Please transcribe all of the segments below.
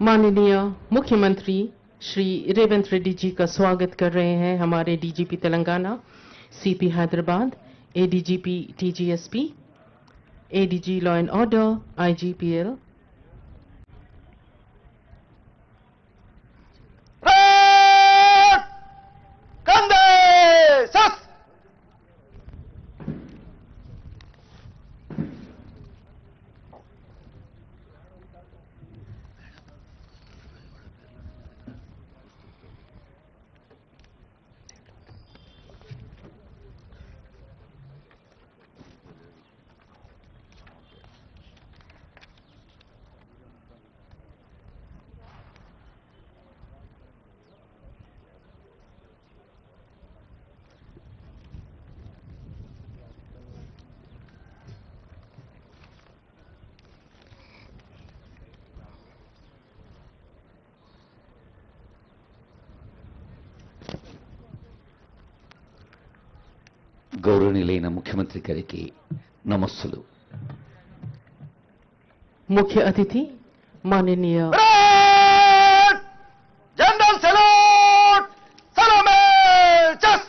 माननीय मुख्यमंत्री श्री रेवंत रेड्डी जी का स्वागत कर रहे हैं हमारे DGP Telangana, CP Hyderabad, ADGP TGSP, ADG law and order, IGPL. గౌరవనీయులైన ముఖ్యమంత్రి గారికి నమస్సులు. मुख्य अतिथि माननीय जनरल सैल्यूट, सलामी, चस।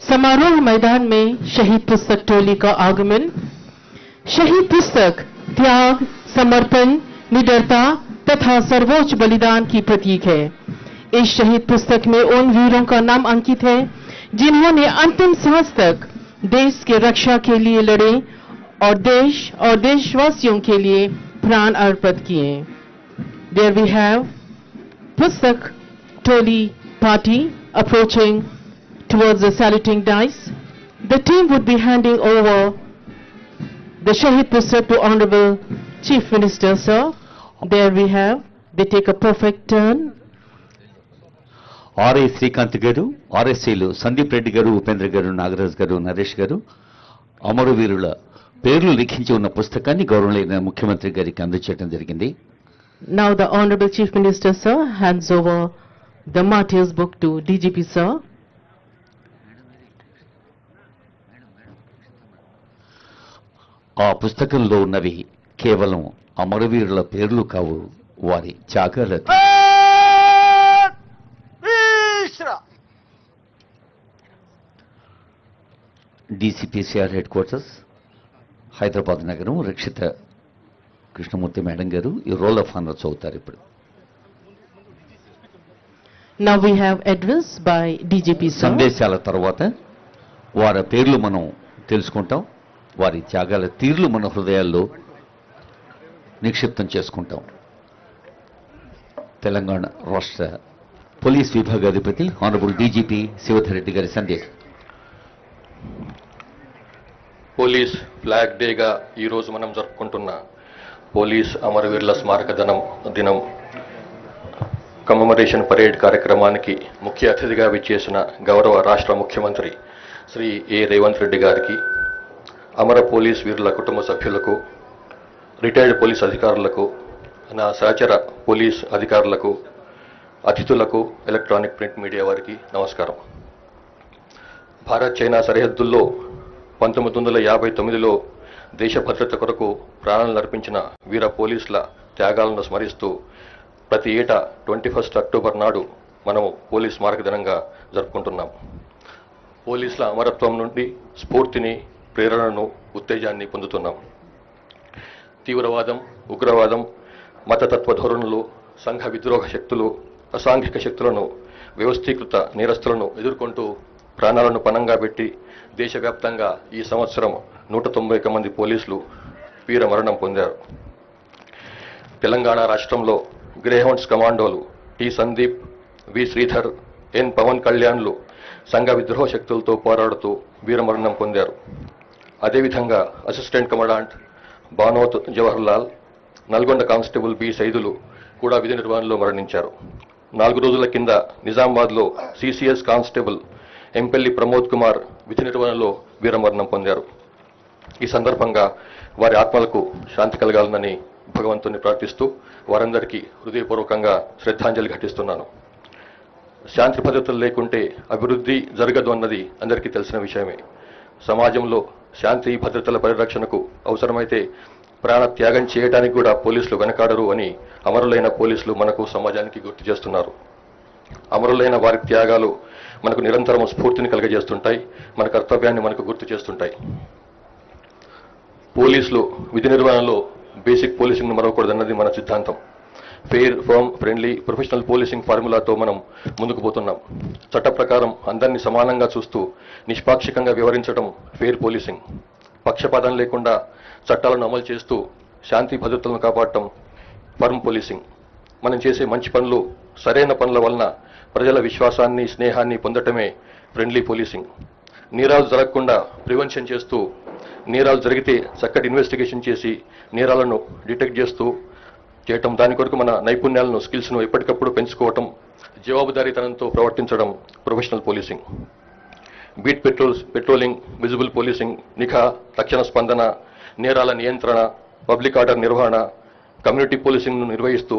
समारोह मैदान में शहीद पुस्तक टोली का आगमन। शहीद पुस्तक त्याग, समर्पण, निडरता तथा सर्वोच्च बलिदान की प्रतीक है। इस शहीद पुस्तक में उन वीरों का नाम अंकित है जिन्होंने अंतिम सांस तक देश के रक्षा के लिए लड़े और देश और देशवासियों के लिए प्राण अर्पित किए। There we have Pustak Toli party approaching towards the saluting dice. The team would be handing over the Shahid Pustak to Honorable Chief Minister, sir. There we have, they take a perfect turn. RI Srikanth గారు, ఆర్ఎస్సీలు సందీప్ రెడ్డి గారు, ఉపేంద్ర గారు, నాగరాజ్ గారు, నరేష్ గారు అమరవీరుల పేర్లు లిఖించి ఉన్న పుస్తకాన్ని గౌరవనీయులైన ముఖ్యమంత్రి గారికి అందజేయడం జరిగింది. Now the Honorable Chief Minister, sir, hands over the Martyrs book to DGP, sir. ఆ పుస్తకంలో ఉన్నవి కేవలం అమరవీరుల పేర్లు కావు, వారి త్యాగాల. డీసీపీసీఆర్ హెడ్ క్వార్టర్స్, హైదరాబాద్ నగరం, రక్షిత కృష్ణమూర్తి మేడం గారు ఈ రోల్ ఆఫ్ ఆనర్ చదువుతారు ఇప్పుడు. Now we have address by DGP, sir. సందేశాల తర్వాత వారి పేర్లు మనం తెలుసుకుంటాం, వారి త్యాగాల తీర్లు మన హృదయాల్లో నిక్షిప్తం చేసుకుంటాం. తెలంగాణ రాష్ట్ర పోలీస్ విభాగాధిపతి ఆనరబుల్ డీజీపీ శివధర్ రెడ్డి గారి సందేశం. పోలీస్ ఫ్లాగ్ డేగా ఈరోజు మనం జరుపుకుంటున్న పోలీస్ అమరవీరుల స్మారక దినం కమమరేషన్ పరేడ్ కార్యక్రమానికి ముఖ్య అతిథిగా విచ్చేసిన గౌరవ రాష్ట్ర ముఖ్యమంత్రి శ్రీ ఏ రేవంత్ రెడ్డి గారికి, అమర పోలీస్ వీరుల కుటుంబ సభ్యులకు, రిటైర్డ్ పోలీస్ అధికారులకు, నా సహచర పోలీస్ అధికారులకు, అతిథులకు, ఎలక్ట్రానిక్ ప్రింట్ మీడియా వారికి నమస్కారం. భారత్ చైనా సరిహద్దుల్లో 1959లో దేశ భద్రత కొరకు ప్రాణాలను అర్పించిన వీర పోలీసుల త్యాగాలను స్మరిస్తూ ప్రతి ఏటా 21 అక్టోబర్ నాడు మనము పోలీస్ స్మారక దినంగా జరుపుకుంటున్నాం. పోలీసుల అమరత్వం నుండి స్ఫూర్తిని, ప్రేరణను, ఉత్తేజాన్ని పొందుతున్నాం. తీవ్రవాదం, ఉగ్రవాదం, మతతత్వ ధోరణులు, సంఘ విద్రోహ శక్తులు, అసాంఘిక శక్తులను, వ్యవస్థీకృత నేరస్తులను ఎదుర్కొంటూ ప్రాణాలను పణంగా పెట్టి దేశవ్యాప్తంగా ఈ సంవత్సరం 191 మంది పోలీసులు వీర మరణం పొందారు. తెలంగాణ రాష్ట్రంలో గ్రేహౌండ్స్ కమాండోలు T Sandeep, V Sridhar, N Pawan కళ్యాణ్లు సంఘ విద్రోహ శక్తులతో పోరాడుతూ వీరమరణం పొందారు. అదేవిధంగా assistant commandant Banoth Jawaharlal, Nalgonda constable B Saidulu కూడా విధి నిర్వహణలో మరణించారు. 4 రోజుల కింద నిజామాబాద్లో సిసిఎస్ కానిస్టేబుల్ ఎంపెల్లి ప్రమోద్ కుమార్ విధి నిర్వహణలో వీరమరణం పొందారు. ఈ సందర్భంగా వారి ఆత్మలకు శాంతి కలగాలని భగవంతుని ప్రార్థిస్తూ వారందరికీ హృదయపూర్వకంగా శ్రద్ధాంజలి ఘటిస్తున్నాను. శాంతి భద్రతలు లేకుంటే అభివృద్ధి జరగదు అన్నది అందరికీ తెలిసిన విషయమే. సమాజంలో శాంతి భద్రతల పరిరక్షణకు అవసరమైతే ప్రాణ త్యాగం చేయడానికి కూడా పోలీసులు వెనకాడరు అని అమరులైన పోలీసులు మనకు సమాజానికి గుర్తు చేస్తున్నారు. అమరులైన వారి త్యాగాలు మనకు నిరంతరం స్ఫూర్తిని కలుగజేస్తుంటాయి, మన కర్తవ్యాన్ని మనకు గుర్తు చేస్తుంటాయి. పోలీసులు విధి నిర్వహణలో బేసిక్ పోలీసింగ్ను మరవకూడదన్నది మన సిద్ధాంతం. Fair, firm, friendly, professional policing ఫార్ములాతో మనం ముందుకు పోతున్నాం. చట్ట ప్రకారం అందరినీ సమానంగా చూస్తూ నిష్పాక్షికంగా వ్యవహరించడం ఫెయిర్ పోలీసింగ్. పక్షపాతం లేకుండా చట్టాలను అమలు చేస్తూ శాంతి భద్రతలను కాపాడటం ఫర్మ్ పోలీసింగ్. మనం చేసే మంచి పనులు, సరైన పనుల వలన ప్రజల విశ్వాసాన్ని, స్నేహాన్ని పొందటమే ఫ్రెండ్లీ పోలీసింగ్. నేరాలు జరగకుండా ప్రివెన్షన్ చేస్తూ, నేరాలు జరిగితే చక్కటి ఇన్వెస్టిగేషన్ చేసి నేరాలను డిటెక్ట్ చేస్తూ చేయటం, దాని కొరకు మన నైపుణ్యాలను, స్కిల్స్ను ఎప్పటికప్పుడు పెంచుకోవటం, జవాబుదారీతనంతో ప్రవర్తించడం professional policing. Beat patrolling, visible policing, నిఘా, తక్షణ స్పందన, నేరాల నియంత్రణ, పబ్లిక్ ఆర్డర్ నిర్వహణ, కమ్యూనిటీ పోలీసింగ్ను నిర్వహిస్తూ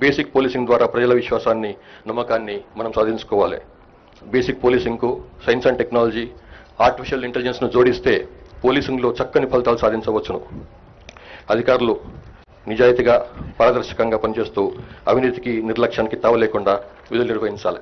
బేసిక్ పోలీసింగ్ ద్వారా ప్రజల విశ్వాసాన్ని, నమ్మకాన్ని మనం సాధించుకోవాలి. బేసిక్ పోలీసింగ్కు సైన్స్ అండ్ టెక్నాలజీ, ఆర్టిఫిషియల్ ఇంటెలిజెన్స్ను జోడిస్తే పోలీసింగ్లో చక్కని ఫలితాలు సాధించవచ్చును. అధికారులు నిజాయితీగా, పారదర్శకంగా పనిచేస్తూ అవినీతికి, నిర్లక్ష్యానికి తావు లేకుండా విధులు నిర్వహించాలి.